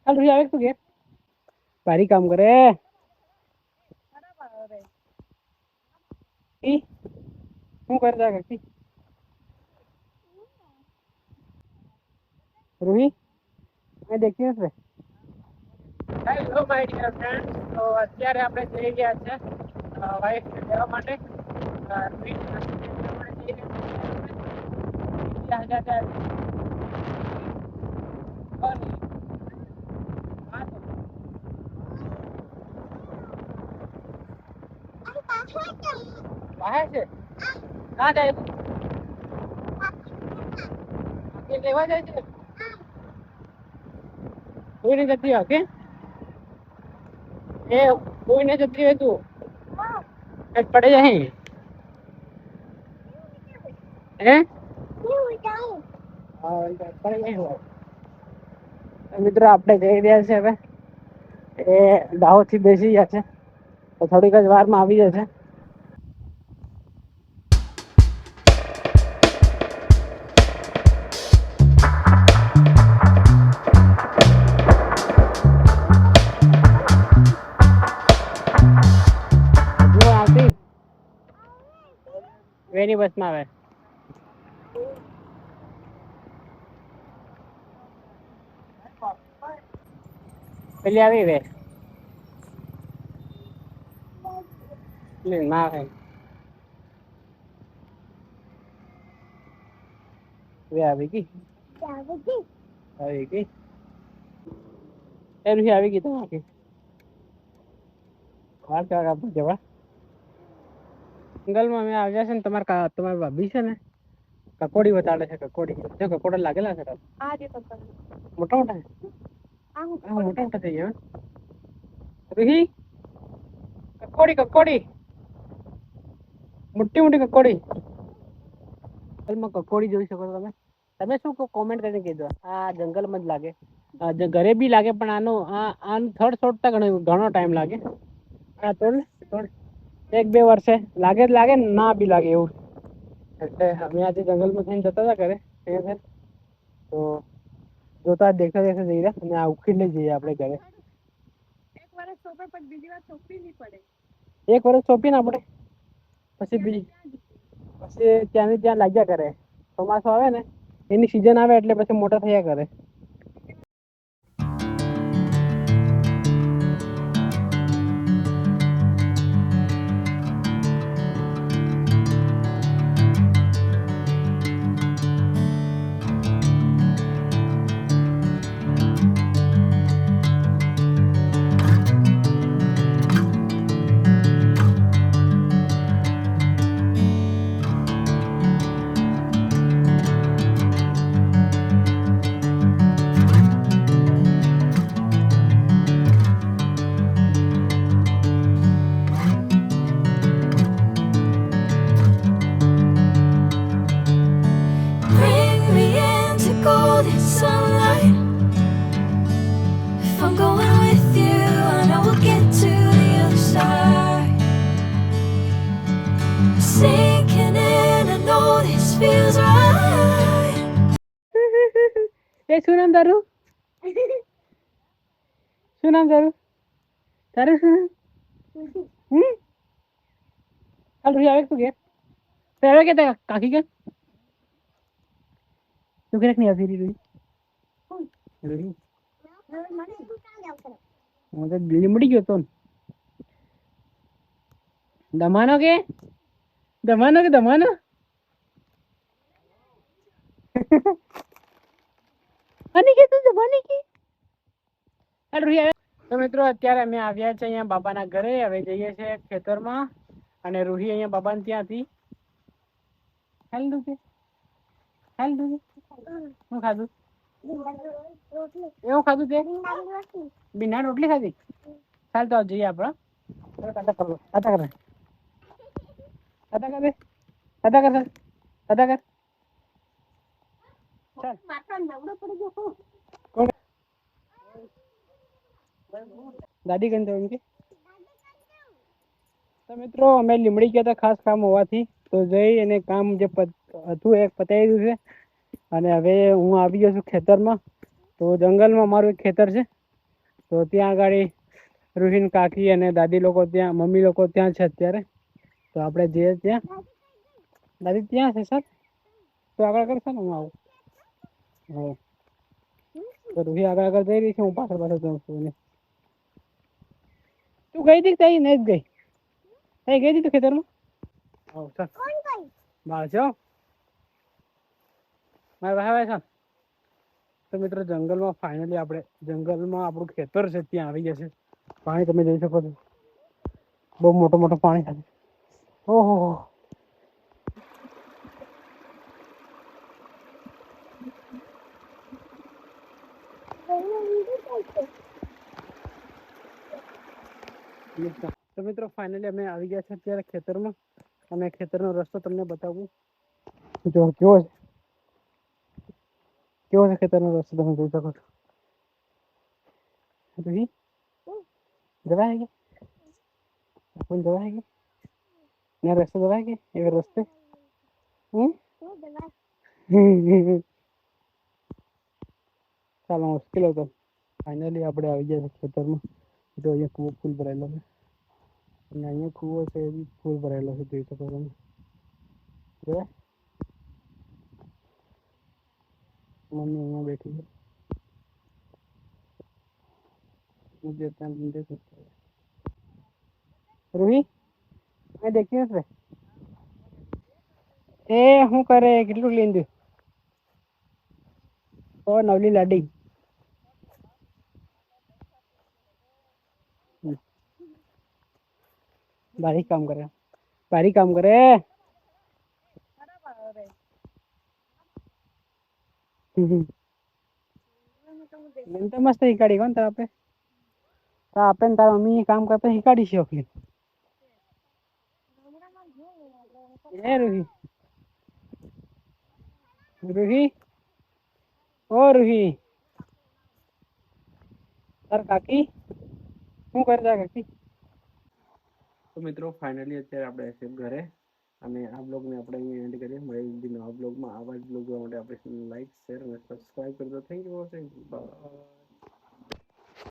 હાલ રૂહી આવે તું કે ભારી કામ કરે શું કરતા કરતી રૂહી મેં દેખી હશે હેલો માય ડિયર ફ્રેન્ડ તો અત્યારે આપણે જઈ ગયા છે વાઇફ લેવા માટે બહાર છે ના જાય લેવા જાય છે કોઈ નહીં જતી ઓકે એ કોઈ નહીં જતી હોય તું પડે જાય હે મિત્રો આપણે જઈ રહ્યા છે હવે એ દાહોદ થી બેસી ગયા છે તો થોડીક જ વારમાં આવી જશે વેની બસમાં આવે પેલી આવી વે ના આવે વે આવી ગઈ એ રૂહી આવી ગઈ તમારી વાર ચાર આપો જવા જંગલમાં અમે આવ્યા છે ને તમારી ભાભી છે ને કકોડી બતાડે છે કકોડી જો કકોડા લાગેલા છે મોટા મોટા મોટા મોટા થઈ ગયા રૂહી કકોડી મોટી મોટી કકોડી જંગલમાં કકોડી જોઈ શકો તમે તમે શું કોમેન્ટ કરીને કીધો આ જંગલમાં જ લાગે ઘરે બી લાગે પણ આનું થર્ડ શોટ ઘણો ટાઈમ લાગે હા તોડ 1-2 વર્ષે લાગે ને ના બી લાગે એવું એટલે અમે આજે જંગલમાં થઈને જતા હતા ઘરે તો જોતા દેખતા જઈ રહ્યા અને આ ઉખીને જઈએ આપણે ઘરે એક વર્ષ સોંપી ના પડે પછી ત્યાંની ત્યાં લાગ્યા કરે ચોમાસું આવે ને એની સિઝન આવે એટલે પછી મોટા થયા કરે શું નામ તારું તારું શું હાલ રૂહી આવે તું કે આવે કે કાકી કે તું કે નહીં આવતી રૂહી હું તો લીમડી ગયો તો દમાનો તો મિત્રો અત્યારે અમે આવ્યા છે અહીંયા બાબાના ઘરે હવે જઈએ છીએ ખેતરમાં અને રૂહી અહીંયા બાબાને ત્યાંથી શું ખાધું એવું ખાધું તે બિના રોટલી ખાધી ચાલ તો જઈએ આપણે દાદી કઈ એમ કે તો મિત્રો અમે લીમડી ગયા હતા ખાસ કામ હોવાથી તો જઈ અને કામ જે હતું એ પતાવી દીધું છે અને હવે હું આવી ગયો છું ખેતરમાં. તો જંગલમાં મારું એક ખેતર છે, તો ત્યાં આગળ રૂહીન કાકી અને દાદી લોકો ત્યાં, મમ્મી લોકો ત્યાં છે અત્યારે. તો આપણે જઈએ ત્યાં. દાદી ત્યાં છે સર, તો આગળ કરશે ને હું આવું. હા, તો રૂહી આગળ આગળ જઈ રહી છે, હું પાછળ પાછળ જાઉં છું. તું ગઈ હતી તઈ નહીં ગઈ? તઈ ગઈ હતી તું ખેતરમાં? હા સર બહાર છો મારે હવે છે. તો મિત્રો જંગલમાં ફાઇનલી આપણે જંગલમાં આપણું ખેતર છે ત્યાં આવી ગયા છે. પાણી તમે જોઈ શકો છો, બહુ મોટો મોટો પાણી છે. ઓહો તો મિત્રો ફાઇનલી અમે આવી ગયા છે અત્યારે ખેતરમાં, અને ખેતરનો રસ્તો તમને બતાવું. જો કેવો છે, કેવો છે ખેતરનો રસ્તો તમે જોઈ શકો છો. રૂહી જવા है अपन जवा है यहाँ रास्ते जवा है ये रास्ते ચાલો મુશ્કેલ હતો. ફાઇનલી આપણે આવી ગયા છે ખેતરમાં. જો અહીંયા કૂવો ફૂલ ભરાયેલો છે, અને અહીંયા કૂવો છે એ બી ફૂલ ભરાયેલો છે, જોઈ શકો તમે. મમ્મી અહીંયા બેઠી છે, मुझे રૂહી મેં દેખી હશે એ શું કરે, કેટલું લઈને ઓ નવલી લાડી. બારીક કામ કરે, બારીક કામ કરે. મને તો મસ્ત શીખવાડી કોણ તાર આપે, આપે ને તારા મમ્મી કામ કરતા શીખવાડી છે ઓફલી. એ રૂહી, રૂહી ઓ રૂહી તાર કાકી શું કરતા કાકી. તો મિત્રો ફાઇનલી અત્યારે આપણે છે ઘરે, અને આ બ્લોગને આપણે અહીંયા એન્ડ કરીએ. મળીએ નવા બ્લોગમાં. આવા જ બ્લોગ જોવા માટે આપણે લાઈક, શેર અને સબસ્ક્રાઈબ કરજો. Thank you for watching. By.